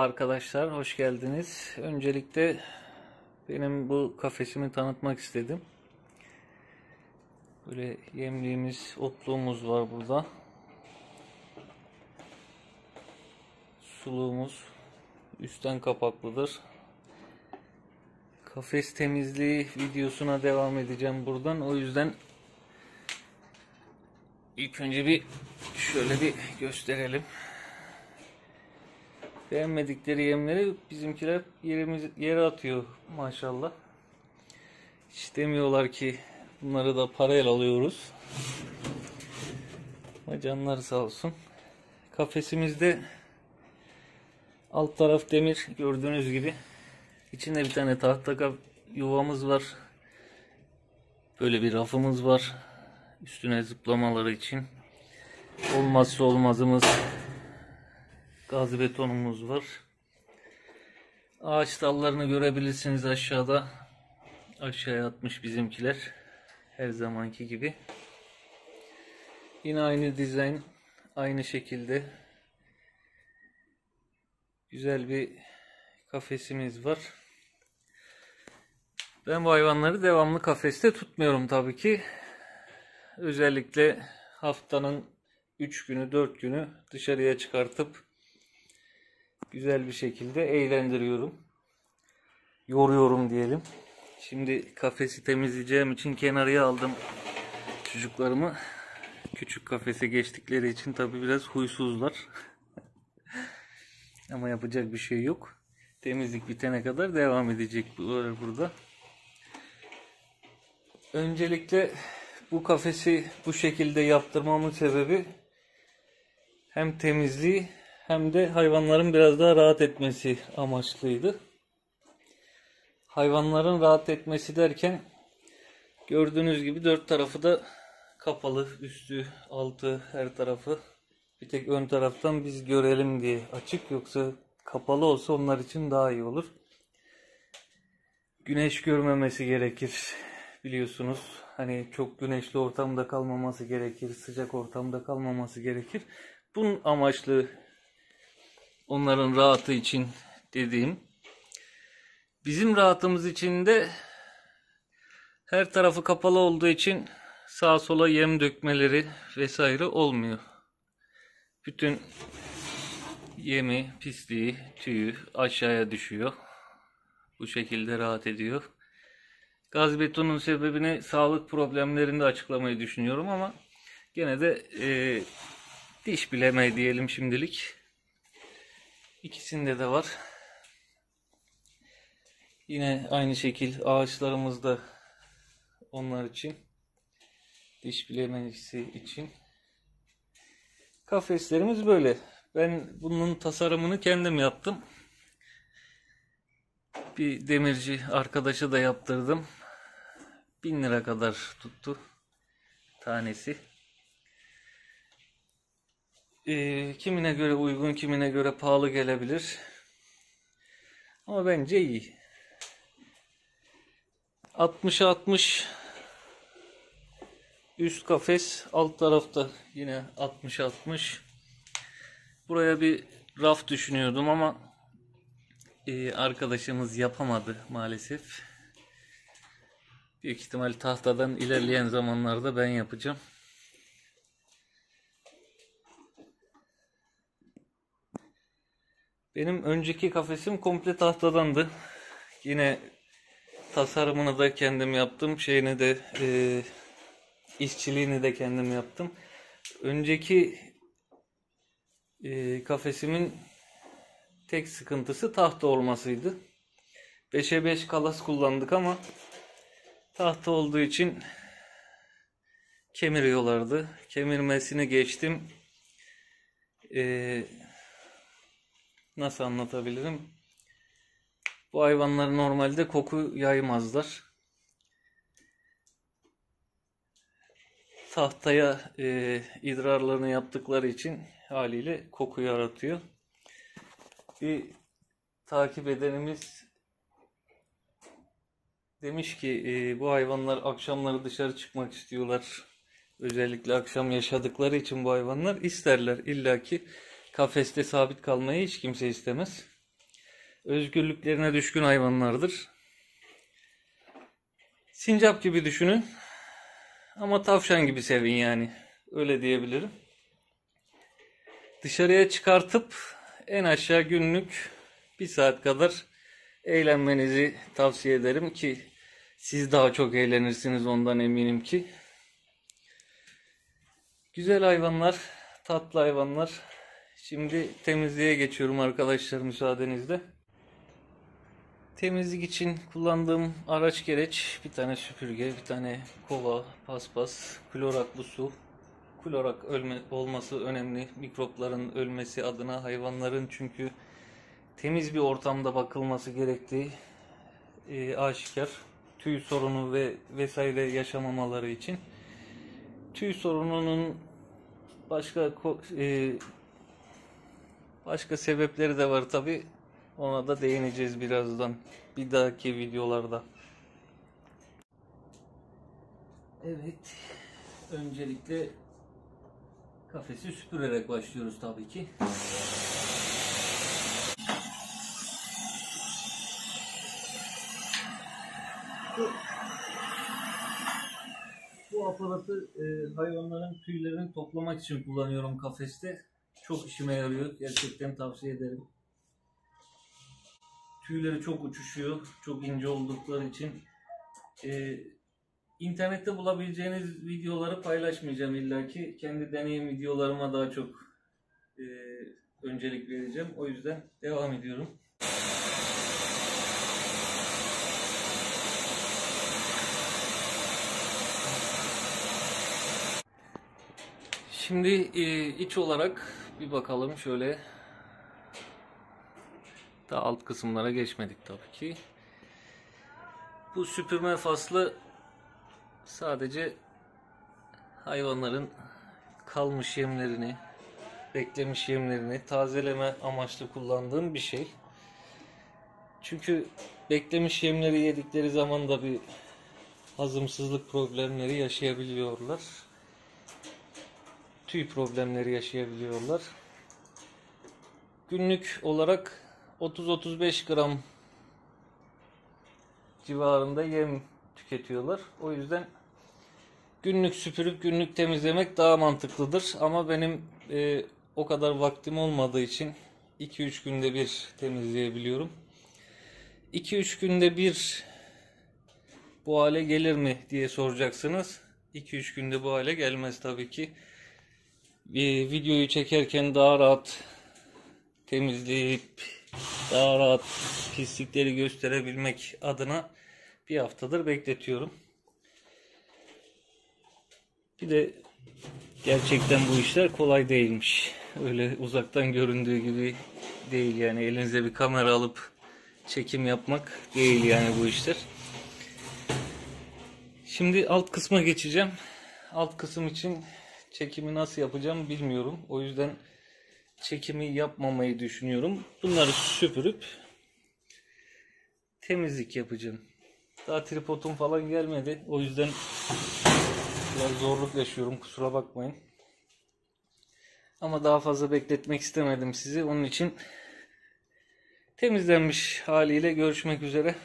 Merhaba arkadaşlar, hoş geldiniz. Öncelikle benim bu kafesimi tanıtmak istedim. Böyle yemliğimiz, otluğumuz var burada. Suluğumuz üstten kapaklıdır. Kafes temizliği videosuna devam edeceğim buradan. O yüzden ilk önce şöyle bir gösterelim. Beğenmedikleri yemleri bizimkiler yere atıyor maşallah. Hiç demiyorlar ki bunları da parayla alıyoruz. Ama canları sağ olsun. Kafesimizde alt taraf demir gördüğünüz gibi. İçinde bir tane tahta yuvamız var. Böyle bir rafımız var. Üstüne zıplamaları için. Olmazsa olmazımız gaz betonumuz var. Ağaç dallarını görebilirsiniz aşağıda. Aşağıya atmış bizimkiler. Her zamanki gibi. Yine aynı dizayn. Aynı şekilde. Güzel bir kafesimiz var. Ben bu hayvanları devamlı kafeste tutmuyorum tabii ki. Özellikle haftanın 3 günü 4 günü dışarıya çıkartıp güzel bir şekilde eğlendiriyorum. Yoruyorum diyelim. Şimdi kafesi temizleyeceğim için kenarıya aldım çocuklarımı. Küçük kafese geçtikleri için tabii biraz huysuzlar. Ama yapacak bir şey yok. Temizlik bitene kadar devam edecek burada. Öncelikle bu kafesi bu şekilde yaptırmamın sebebi hem temizliği hem de hayvanların biraz daha rahat etmesi amaçlıydı. Hayvanların rahat etmesi derken gördüğünüz gibi dört tarafı da kapalı, üstü, altı, her tarafı. Bir tek ön taraftan biz görelim diye açık, yoksa kapalı olsa onlar için daha iyi olur. Güneş görmemesi gerekir biliyorsunuz. Hani çok güneşli ortamda kalmaması gerekir, sıcak ortamda kalmaması gerekir. Bunun amaçlı onların rahatı için dediğim. Bizim rahatımız için de her tarafı kapalı olduğu için sağa sola yem dökmeleri vesaire olmuyor. Bütün yemi, pisliği, tüyü aşağıya düşüyor. Bu şekilde rahat ediyor. Gaz betonun sebebini sağlık problemlerinde açıklamayı düşünüyorum ama gene de diş bileme diyelim şimdilik. İkisinde de var. Yine aynı şekil ağaçlarımız da onlar için. Diş bilemesi için. Kafeslerimiz böyle. Ben bunun tasarımını kendim yaptım. Bir demirci arkadaşa da yaptırdım. 1000 lira kadar tuttu tanesi. Kimine göre uygun, kimine göre pahalı gelebilir. Ama bence iyi. 60'a 60 üst kafes, alt tarafta yine 60'a 60. Buraya bir raf düşünüyordum ama arkadaşımız yapamadı maalesef. Büyük ihtimal tahtadan ilerleyen zamanlarda ben yapacağım. Benim önceki kafesim komple tahtadandı. Yine tasarımını da kendim yaptım. Şeyini de işçiliğini de kendim yaptım. Önceki kafesimin tek sıkıntısı tahta olmasıydı. 5'e 5 kalas kullandık ama tahta olduğu için kemiriyorlardı. Kemirmesini geçtim. Nasıl anlatabilirim? Bu hayvanlar normalde koku yaymazlar. Tahtaya idrarlarını yaptıkları için haliyle koku yaratıyor. Bir takip edenimiz demiş ki bu hayvanlar akşamları dışarı çıkmak istiyorlar. Özellikle akşam yaşadıkları için bu hayvanlar isterler. İlla ki kafeste sabit kalmayı hiç kimse istemez. özgürlüklerine düşkün hayvanlardır. Sincap gibi düşünün ama tavşan gibi sevin yani. Öyle diyebilirim. Dışarıya çıkartıp en aşağı günlük 1 saat kadar eğlenmenizi tavsiye ederim ki siz daha çok eğlenirsiniz, ondan eminim ki. Güzel hayvanlar, tatlı hayvanlar. Şimdi temizliğe geçiyorum arkadaşlar, müsaadenizle. Temizlik için kullandığım araç gereç, bir tane süpürge, bir tane kova, paspas, kloraklı su. Klorak olması önemli. Mikropların ölmesi adına, hayvanların çünkü temiz bir ortamda bakılması gerektiği aşikar. Tüy sorunu ve vesaire yaşamamaları için. Tüy sorununun başka sebepleri de var tabi. Ona da değineceğiz birazdan, bir dahaki videolarda. Evet, öncelikle kafesi süpürerek başlıyoruz tabii ki. Bu aparatı hayvanların tüylerini toplamak için kullanıyorum kafeste. Çok işime yarıyor. Gerçekten tavsiye ederim. Tüyleri çok uçuşuyor. Çok ince oldukları için. İnternette bulabileceğiniz videoları paylaşmayacağım illaki. Kendi deneyim videolarıma daha çok öncelik vereceğim. O yüzden devam ediyorum. Şimdi iç olarak bir bakalım şöyle. Daha alt kısımlara geçmedik tabii ki. Bu süpürme faslı sadece hayvanların kalmış yemlerini, beklemiş yemlerini tazeleme amaçlı kullandığım bir şey. Çünkü beklemiş yemleri yedikleri zaman da bir hazımsızlık problemleri yaşayabiliyorlar. Tüy problemleri yaşayabiliyorlar. Günlük olarak 30-35 gram civarında yem tüketiyorlar. O yüzden günlük süpürüp günlük temizlemek daha mantıklıdır. Ama benim o kadar vaktim olmadığı için 2-3 günde bir temizleyebiliyorum. 2-3 günde bir bu hale gelir mi diye soracaksınız. 2-3 günde bu hale gelmez tabii ki. Videoyu çekerken daha rahat temizleyip daha rahat pislikleri gösterebilmek adına bir haftadır bekletiyorum. Bir de gerçekten bu işler kolay değilmiş. Öyle uzaktan göründüğü gibi değil yani, elinize bir kamera alıp çekim yapmak değil yani bu işler. Şimdi alt kısma geçeceğim. Alt kısım için çekimi nasıl yapacağım bilmiyorum. O yüzden çekimi yapmamayı düşünüyorum. Bunları süpürüp temizlik yapacağım. Daha tripodum falan gelmedi. O yüzden biraz zorluk yaşıyorum. Kusura bakmayın. Ama daha fazla bekletmek istemedim sizi. Onun için temizlenmiş haliyle görüşmek üzere.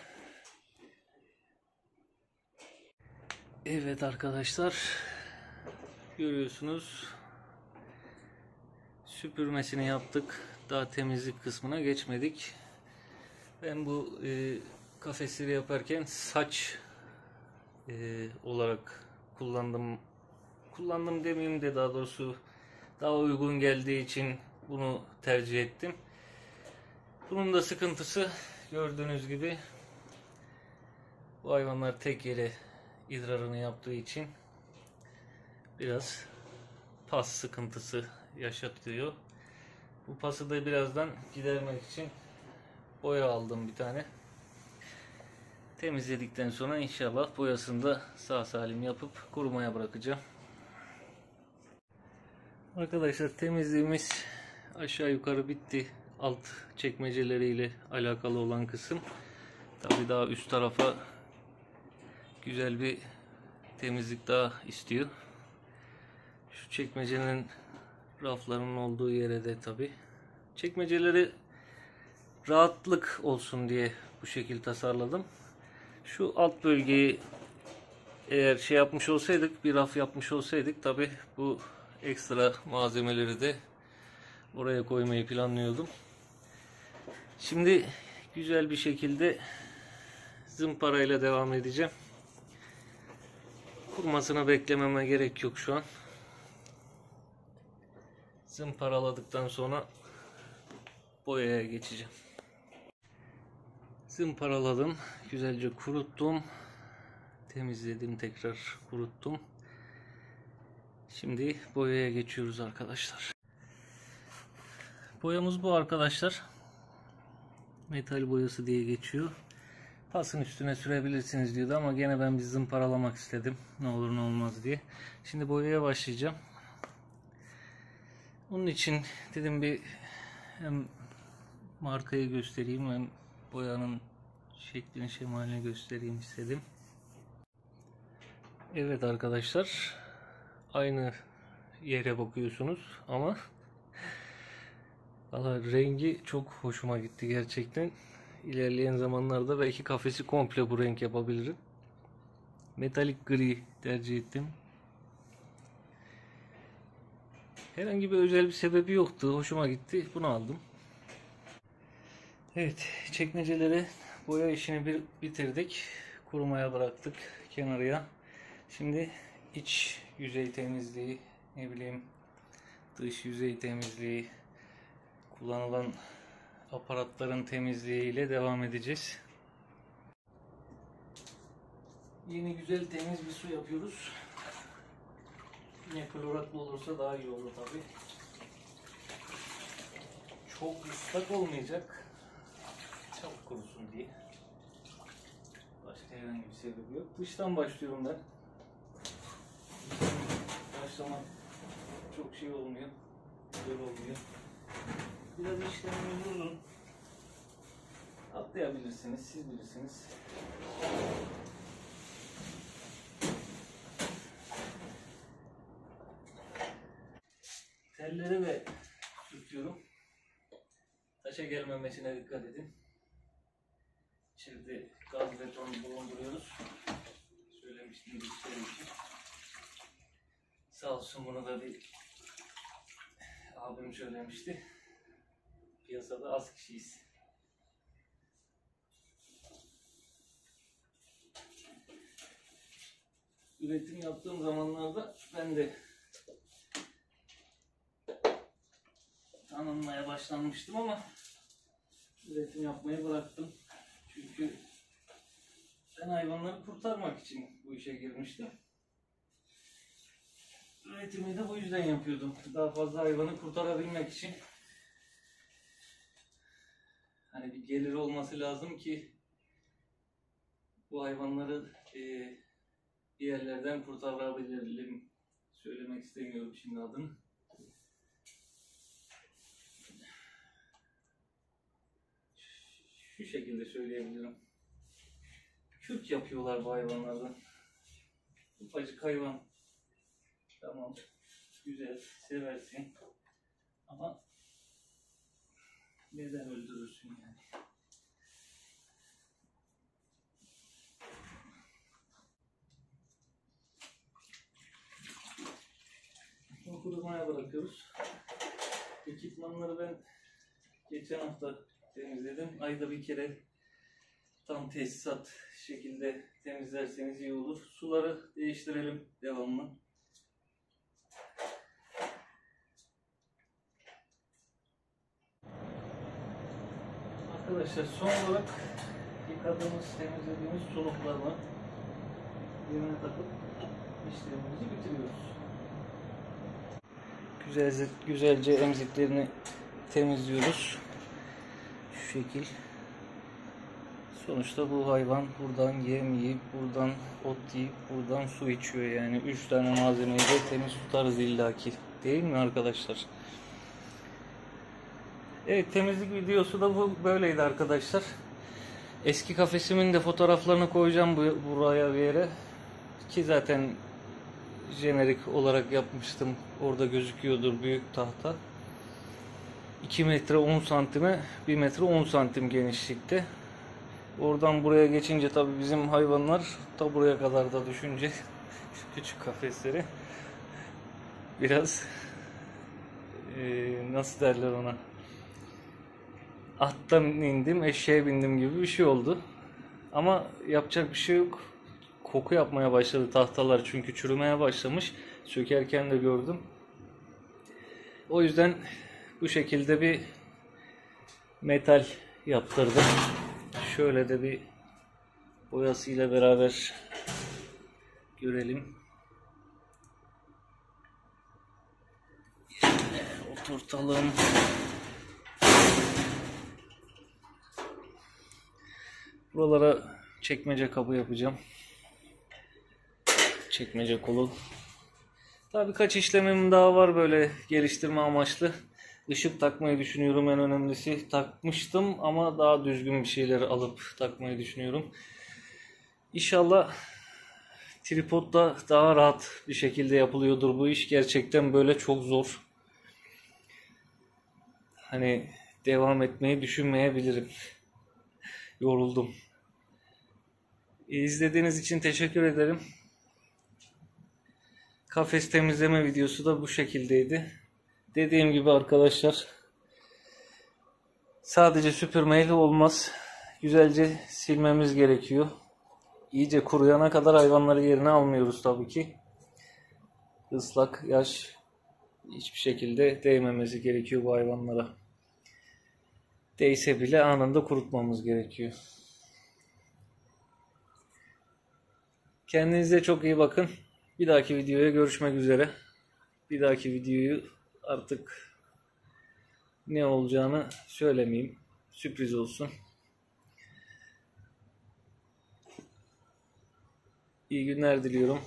Evet arkadaşlar. Görüyorsunuz. Süpürmesini yaptık. Daha temizlik kısmına geçmedik. Ben bu kafesleri yaparken saç olarak kullandım demeyeyim de, daha doğrusu daha uygun geldiği için bunu tercih ettim. Bunun da sıkıntısı, gördüğünüz gibi bu hayvanlar tek yere idrarını yaptığı için biraz pas sıkıntısı yaşatıyor. Bu pası da birazdan gidermek için boya aldım bir tane. Temizledikten sonra inşallah boyasını da sağ salim yapıp kurumaya bırakacağım. Arkadaşlar temizliğimiz aşağı yukarı bitti. Alt çekmeceleriyle alakalı olan kısım. Tabii daha üst tarafa güzel bir temizlik daha istiyor. Şu çekmecenin raflarının olduğu yere de tabii. Çekmeceleri rahatlık olsun diye bu şekil tasarladım. Şu alt bölgeyi eğer şey yapmış olsaydık, bir raf yapmış olsaydık, tabi bu ekstra malzemeleri de oraya koymayı planlıyordum. Şimdi güzel bir şekilde zımparayla devam edeceğim. Kurumasını beklememe gerek yok şu an. Zımparaladıktan sonra boyaya geçeceğim. Zımparaladım, güzelce kuruttum, temizledim, tekrar kuruttum. Şimdi boyaya geçiyoruz arkadaşlar. Boyamız bu arkadaşlar. Metal boyası diye geçiyor. Pasın üstüne sürebilirsiniz diyordu ama gene ben bir zımparalamak istedim. Ne olur ne olmaz diye. Şimdi boyaya başlayacağım. Onun için dedim bir hem markayı göstereyim hem boyanın şeklini şemalini göstereyim istedim. Evet arkadaşlar, aynı yere bakıyorsunuz ama valla rengi çok hoşuma gitti gerçekten. İlerleyen zamanlarda belki kafesi komple bu renk yapabilirim. Metalik gri tercih ettim. Herhangi bir özel bir sebebi yoktu. Hoşuma gitti. Bunu aldım. Evet, çekmecelere boya işini bitirdik. Kurumaya bıraktık kenarıya. Şimdi iç yüzey temizliği, ne bileyim dış yüzey temizliği, kullanılan aparatların temizliği ile devam edeceğiz. Yeni güzel temiz bir su yapıyoruz. Yine kloratlı olursa daha iyi olur tabi. Çok ıslak olmayacak. Çabuk kurusun diye. Başka herhangi bir sebebi yok. Dıştan başlıyorum ben. Başlamak çok şey olmuyor. Güzel olmuyor. Biraz işlemimiz uzun. Atlayabilirsiniz, siz bilirsiniz. Telleri de tutuyorum. Taşa gelmemesine dikkat edin. İçeride gaz beton bulunduruyoruz. Söylemiştim bir şey için. Sağ olsun, bunu da bir abim söylemişti. Piyasada az kişiyiz. Üretim yaptığım zamanlarda ben de tanınmaya başlanmıştım ama üretim yapmayı bıraktım. Çünkü ben hayvanları kurtarmak için bu işe girmiştim. Üretimi de bu yüzden yapıyordum. Daha fazla hayvanı kurtarabilmek için. Hani bir gelir olması lazım ki bu hayvanları bir yerlerden kurtarabilelim. Söylemek istemiyorum şimdi adını. Şu şekilde söyleyebilirim. Kürk yapıyorlar bu hayvanlardan. Ufacık hayvan. Tamam. Güzel. Seversin. Ama neden öldürürsün yani? Bunu kurumaya bırakıyoruz. Ekipmanları ben geçen hafta temizledim. Ayda bir kere tam tesisat şekilde temizlerseniz iyi olur. Suları değiştirelim devamlı. Arkadaşlar, son olarak yıkadığımız, temizlediğimiz suluklarla yerine takıp işlemimizi bitiriyoruz. Güzelce emziklerini temizliyoruz. Şu şekil. Sonuçta bu hayvan buradan yem yiyip, buradan ot yiyip, buradan su içiyor. Yani 3 tane malzemeyi de temiz tutarız illaki. Değil mi arkadaşlar? Evet, temizlik videosu da bu böyleydi arkadaşlar. Eski kafesimin de fotoğraflarını koyacağım buraya bir yere. Ki zaten jenerik olarak yapmıştım. Orada gözüküyordur büyük tahta. 2 metre 10 santime 1 metre 10 santim genişlikte. Oradan buraya geçince tabii bizim hayvanlar ta buraya kadar da düşünce şu küçük kafesleri biraz nasıl derler ona, attan indim eşeğe bindim gibi bir şey oldu. Ama yapacak bir şey yok. Koku yapmaya başladı tahtalar çünkü çürümeye başlamış. Sökerken de gördüm. O yüzden bu şekilde bir metal yaptırdım. Şöyle de bir boyasıyla beraber görelim. Oturtalım. Buralara çekmece kabı yapacağım. Çekmece kolu. Tabii birkaç işlemim daha var böyle geliştirme amaçlı. Işık takmayı düşünüyorum, en önemlisi. Takmıştım ama daha düzgün bir şeyler alıp takmayı düşünüyorum. İnşallah tripodda daha rahat bir şekilde yapılıyordur bu iş. Gerçekten böyle çok zor. Hani devam etmeyi düşünmeyebilirim. Yoruldum. İzlediğiniz için teşekkür ederim. Kafes temizleme videosu da bu şekildeydi. Dediğim gibi arkadaşlar, sadece süpürmeyle olmaz. Güzelce silmemiz gerekiyor. İyice kuruyana kadar hayvanları yerine almıyoruz tabii ki. Islak, yaş hiçbir şekilde değmemesi gerekiyor bu hayvanlara. Değse bile anında kurutmamız gerekiyor. Kendinize çok iyi bakın. Bir dahaki videoya görüşmek üzere. Bir dahaki videoyu artık ne olacağını söylemeyeyim. Sürpriz olsun. İyi günler diliyorum.